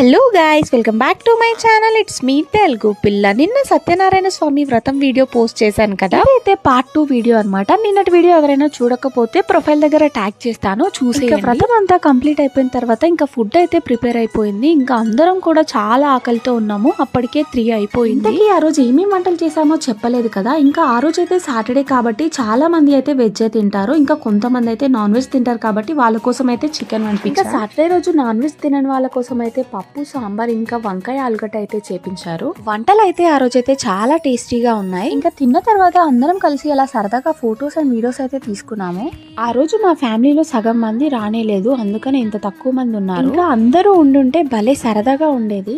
Hello guys, welcome back to my channel. It's me Telugu పిల్ల. నిన్న సత్యనారాయణ స్వామి వ్రతం వీడియో పోస్ట్ చేశాను కదా, అయితే పార్ట్ 2 వీడియో అనమాట. నిన్నటి వీడియో ఎవరైనా చూడకపోతే ప్రొఫైల్ దగ్గర ట్యాగ్ చేస్తాను, చూసి. వ్రతం అంతా కంప్లీట్ అయిపోయిన తర్వాత ఇంకా ఫుడ్ అయితే ప్రిపేర్ అయిపోయింది. ఇంకా అందరం కూడా చాలా ఆకలితో ఉన్నాము. అప్పటికే 3 అయిపోయింది. ఆ రోజు ఏమేమి వంటలు చేసామో చెప్పలేదు కదా. ఇంకా ఆ రోజు అయితే సాటర్డే కాబట్టి చాలా మంది అయితే వెజ్ తింటారు, ఇంకా కొంతమంది అయితే నాన్ వెజ్ తింటారు కాబట్టి వాళ్ళ కోసం అయితే చికెన్ వండి. ఇంకా సాటర్డే రోజు నాన్ వెజ్ తినని వాళ్ళ కోసం అయితే పప్పు, సాంబార్, ఇంకా వంకాయ ఆలుగడ్డ అయితే చేపించారు. వంటలు అయితే ఆ రోజు అయితే చాలా టేస్టీగా ఉన్నాయి. ఇంకా తిన్న తర్వాత అందరం కలిసి అలా సరదాగా ఫొటోస్ అండ్ వీడియోస్ అయితే తీసుకున్నాము. ఆ రోజు మా ఫ్యామిలీలో సగం మంది రానేలేదు, అందుకని ఇంత తక్కువ మంది ఉన్నారు. ఇంకా అందరూ ఉండుంటే భలే సరదాగా ఉండేది.